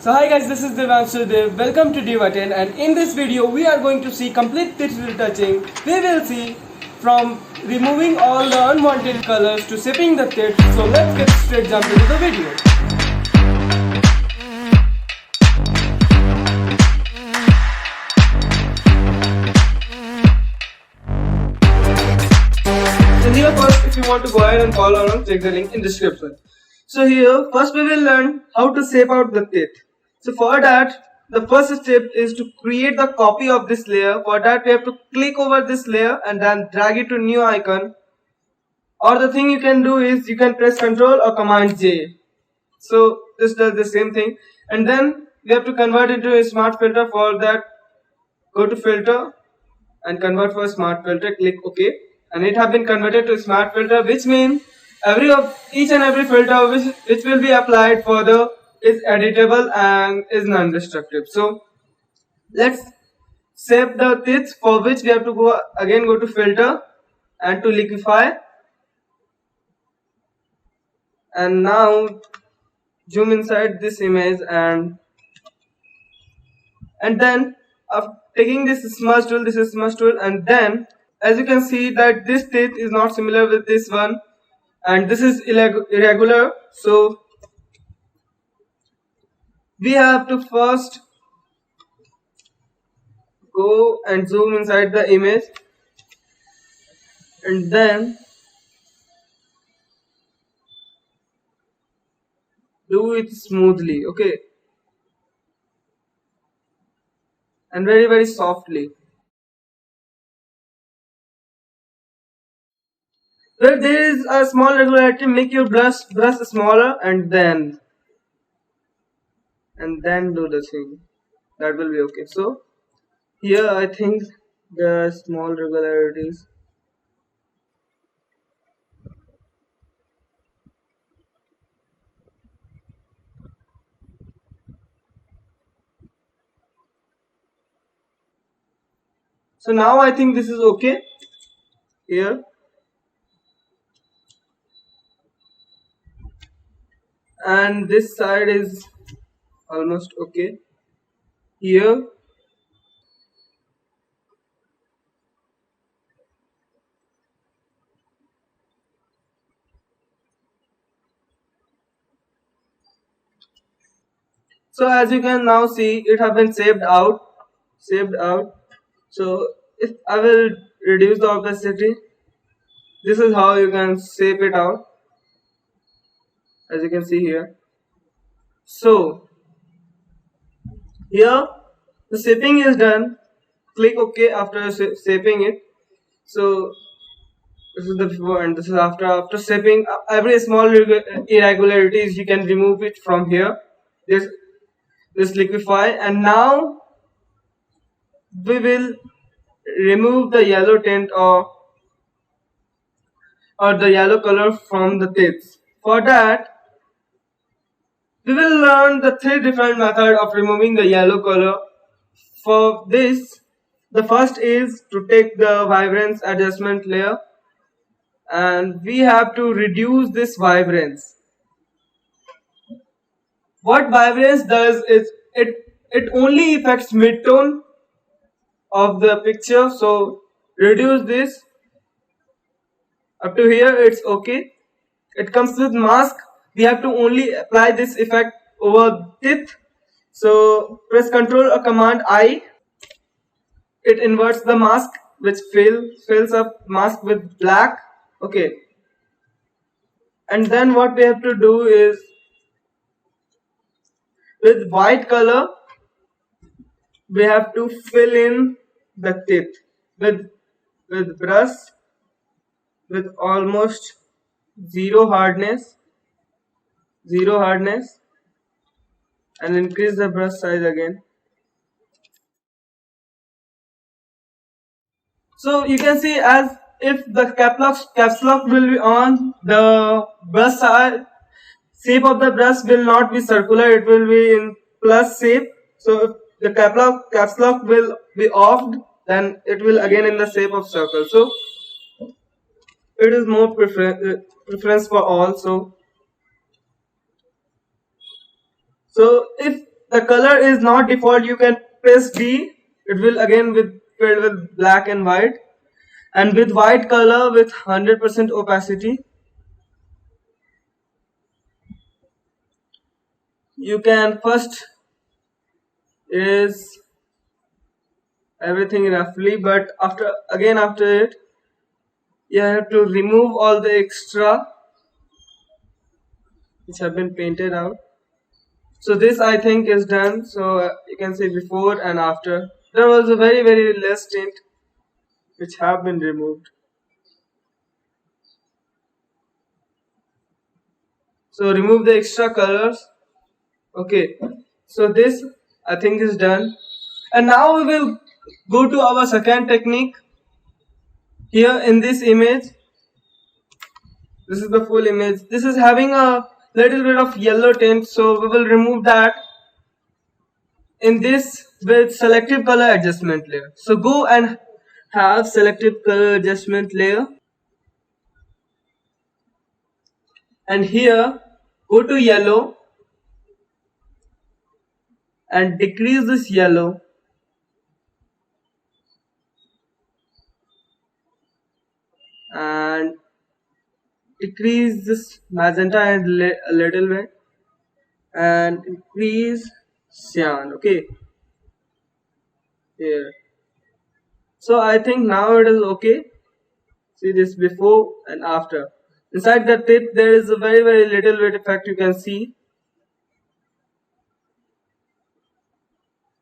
So hi guys, this is Devanshu Dev. Welcome to Diva10, and in this video we are going to see complete teeth retouching. We will see from removing all the unwanted colors to shaping the teeth. So let's get straight jump into the video. And here first, if you want to go ahead and follow along, check the link in description. So here first we will learn how to shape out the teeth. So for that, the first step is to create the copy of this layer. For that we have to click over this layer and then drag it to new icon. Or the thing you can do is you can press Ctrl or Command J. So this does the same thing. And then we have to convert it into a smart filter. For that, go to filter and convert for a smart filter. Click OK. And it has been converted to a smart filter, which means each and every filter which will be applied further is editable and is non-destructive. So let's shape the teeth, for which we have to go to filter and to liquify, and now zoom inside this image and then after taking this smudge tool, and then as you can see that this teeth is not similar with this one and this is irregular. So we have to first go and zoom inside the image and then do it smoothly, okay, and very softly. Where there is a small irregularity, make your brush smaller and then do the thing. That will be okay. So here I think there are small irregularities. So now I think this is okay here, and this side is almost okay here. So as you can now see, it have been saved out. So if I will reduce the opacity, this is how you can shape it out, as you can see here. So here the shaping is done. Click OK after shaping it. So this is the before and this is after. After shaping, every small irregularities you can remove it from here. This liquify, and now we will remove the yellow tint or the yellow color from the teeth. For that, we will learn the three different methods of removing the yellow color. For this, the first is to take the vibrance adjustment layer and we have to reduce this vibrance. What vibrance does is it only affects midtone of the picture. So reduce this up to here, it's okay. It comes with mask. We have to only apply this effect over teeth. So press Ctrl or Command I. It inverts the mask, which fills up mask with black. Okay. And then what we have to do is with white color, we have to fill in the teeth with brush with almost zero hardness, and increase the brush size again. So you can see, as if the caps lock will be on, the brush shape of the brush will not be circular, it will be in plus shape. So if the caps lock will be offed, then it will again in the shape of circle. So it is more preference for all. So if the color is not default, you can press D, it will again filled with black and white, and with white color with 100% opacity. You can first is everything roughly, but after it you have to remove all the extra which have been painted out. So this I think is done. So you can see before and after. There was a very less tint which have been removed. So remove the extra colors. Okay, so this I think is done. And now we will go to our second technique. Here in this image, this is the full image. This is having a little bit of yellow tint, so we will remove that in this with selective color adjustment layer. So go and have selective color adjustment layer, and here go to yellow and decrease this yellow, and decrease this magenta a little bit, and increase cyan. Okay, here. So I think now it is okay. See this before and after. Inside the tip there is a very little bit effect you can see.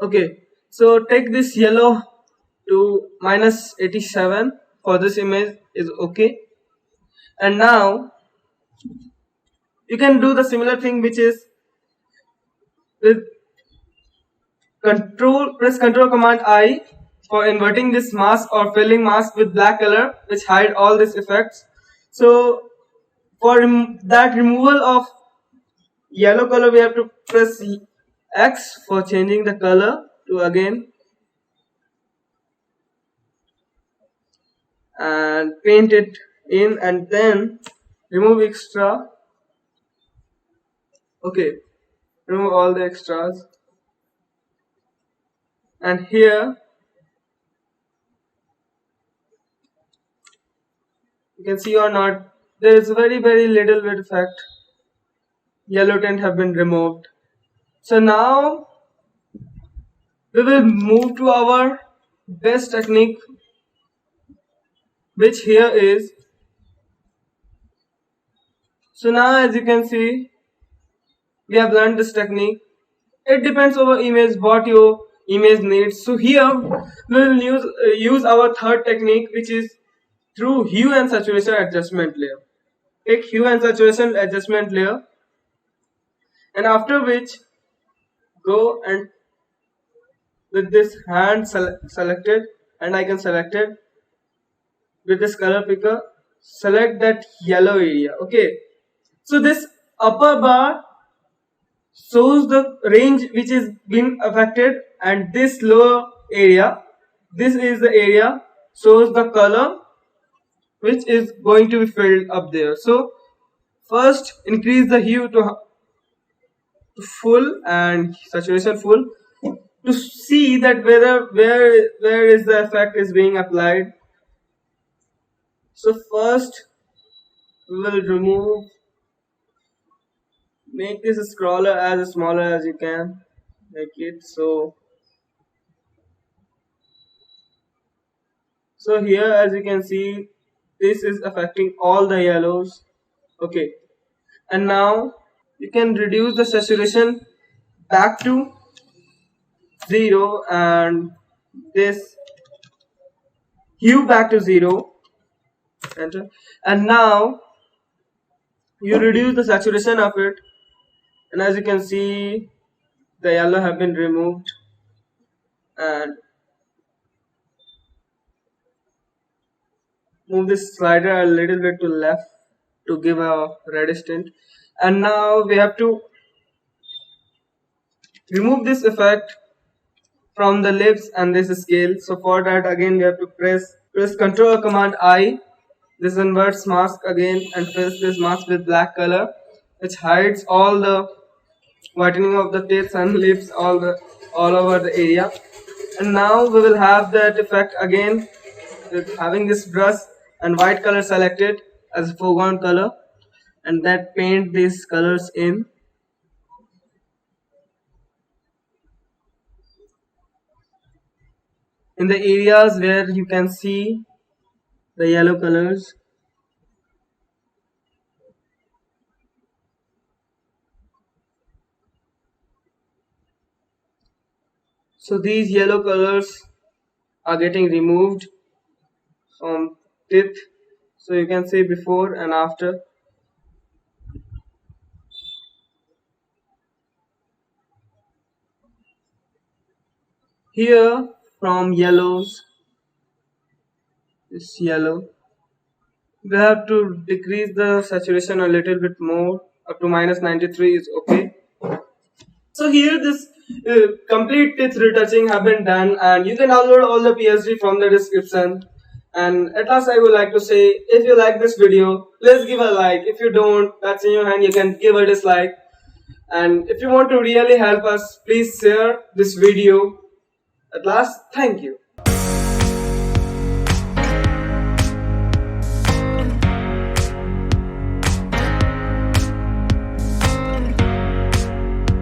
Okay, so take this yellow to -87 for this image is okay. And now you can do the similar thing, which is with press Control Command I for inverting this mask or filling mask with black color, which hide all these effects. So for that removal of yellow color, we have to press X for changing the color to again, and paint it in, and then remove extra. Okay, remove all the extras, and here you can see or not, there is very little bit effect. Yellow tint have been removed. So now we will move to our best technique, which here is. So now as you can see, we have learned this technique. It depends on our image, what your image needs. So here we will use our third technique, which is through hue and saturation adjustment layer. Take hue and saturation adjustment layer, and after which go and with this hand selected, and I can select it with this color picker, select that yellow area. Okay, so this upper bar shows the range which is being affected, and this lower area, this is the area shows the color which is going to be filled up there. So first increase the hue to full and saturation full to see that where is the effect is being applied. So first we will remove, make this scroller as smaller as you can make it. So here as you can see, this is affecting all the yellows. Okay, and now you can reduce the saturation back to 0 and this hue back to 0. Enter. And now you reduce the saturation of it, and as you can see, the yellow have been removed, and move this slider a little bit to left to give a reddish tint. And now we have to remove this effect from the lips and this scale. So for that again we have to press Control Command I, this inverts mask again, and press this mask with black color, which hides all the whitening of the teeth and lips all over the area. And now we will have that effect again with having this brush and white color selected as a foreground color, and that paint these colors in the areas where you can see the yellow colors. So these yellow colors are getting removed from teeth. So you can see before and after. Here from yellows, this yellow, we have to decrease the saturation a little bit more. Up to -93 is okay. So here this complete teeth retouching have been done, and you can download all the PSD from the description. And at last I would like to say, if you like this video, please give a like. If you don't, that's in your hand, you can give a dislike. And if you want to really help us, please share this video. At last, thank you.